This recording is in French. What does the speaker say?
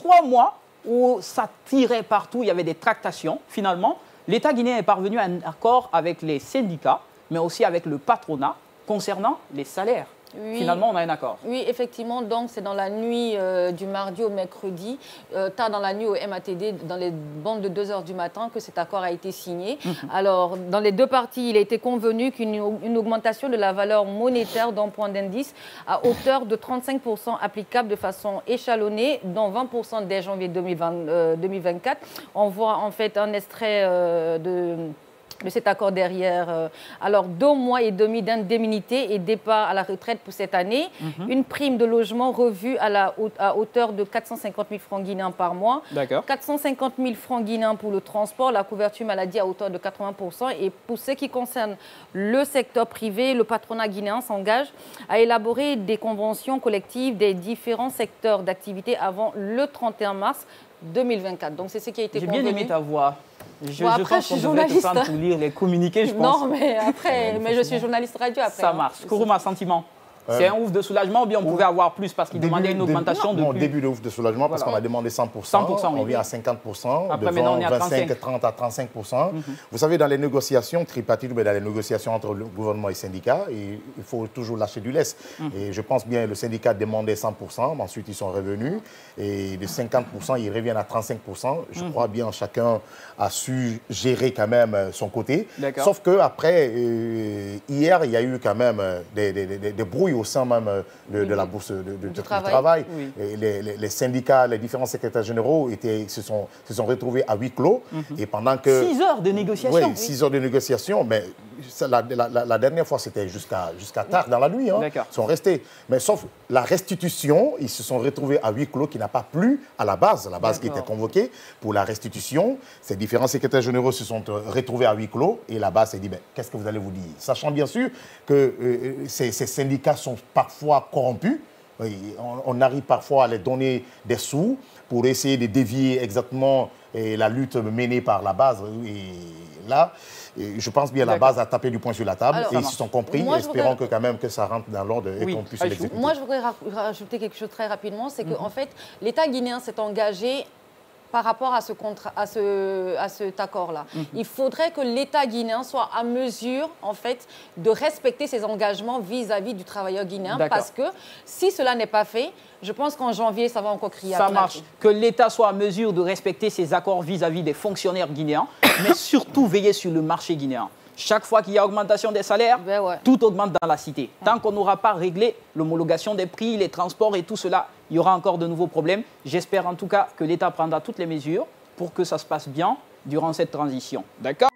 3 mois où ça tirait partout, il y avait des tractations, finalement, l'État guinéen est parvenu à un accord avec les syndicats, mais aussi avec le patronat concernant les salaires. Oui. Finalement, on a un accord. Oui, effectivement. Donc, c'est dans la nuit du mardi au mercredi, tard dans la nuit au MATD, dans les bandes de 2 h du matin, que cet accord a été signé. Alors, dans les deux parties, il a été convenu qu'une augmentation de la valeur monétaire d'un point d'indice à hauteur de 35% applicable de façon échelonnée, dont 20% dès janvier 2024. On voit en fait un extrait de cet accord derrière. Alors, 2 mois et demi d'indemnité et départ à la retraite pour cette année. Une prime de logement revue à hauteur de 450 000 francs guinéens par mois. 450 000 francs guinéens pour le transport, la couverture maladie à hauteur de 80%. Et pour ce qui concerne le secteur privé, le patronat guinéen s'engage à élaborer des conventions collectives des différents secteurs d'activité avant le 31 mars 2024. Donc, c'est ce qui a été convenu. J'ai bien aimé ta voix. Après, je suis journaliste. Pour lire les communiqués, je pense. Non, mais après, je suis journaliste radio après. Ça marche. Kourouma, sentiment. C'est un ouf de soulagement ou bien on pouvait avoir plus parce qu'il demandait une augmentation de plus? Début de ouf de soulagement parce qu'on a demandé 100%. 100%, on vient à 50%. Après, maintenant, on est à 25, 30 à 35%. Vous savez, dans les négociations tripartites, dans les négociations entre le gouvernement et les syndicats, il faut toujours lâcher du lest. Et je pense bien que le syndicat demandait 100%, ensuite ils sont revenus. Et de 50%, ils reviennent à 35%. Je crois bien chacun a su gérer quand même son côté. Sauf qu'après, hier, il y a eu quand même des brouilles au sein même de la bourse du travail. Et les syndicats, les différents secrétaires généraux se sont retrouvés à huis clos. Et pendant que 6 heures de négociation. Oui, 6 heures de négociation. Mais la dernière fois, c'était jusqu'à tard dans la nuit. Ils sont restés. Mais sauf la restitution, ils se sont retrouvés à huis clos qui n'a pas plu à la base qui était convoquée pour la restitution. Ces différents secrétaires généraux se sont retrouvés à huis clos et la base s'est dit, qu'est-ce que vous allez vous dire? Sachant bien sûr que ces syndicats sont parfois corrompus. On arrive parfois à les donner des sous pour essayer de dévier exactement la lutte menée par la base. Et là, je pense bien que la base a tapé du poing sur la table. Alors, et ils se sont compris. Espérons que quand même que ça rentre dans l'ordre et qu'on puisse l'exécuter. Moi, je voudrais rajouter quelque chose très rapidement. C'est qu'en fait, l'État guinéen s'est engagé par rapport à cet accord-là. Il faudrait que l'État guinéen soit à mesure, en fait, de respecter ses engagements vis-à-vis du travailleur guinéen. Parce que si cela n'est pas fait, je pense qu'en janvier, ça va encore crier à ça marche. Que l'État soit à mesure de respecter ses accords vis-à-vis des fonctionnaires guinéens, mais surtout veiller sur le marché guinéen. Chaque fois qu'il y a augmentation des salaires, tout augmente dans la cité. Tant qu'on n'aura pas réglé l'homologation des prix, les transports et tout cela, il y aura encore de nouveaux problèmes. J'espère en tout cas que l'État prendra toutes les mesures pour que ça se passe bien durant cette transition. D'accord ?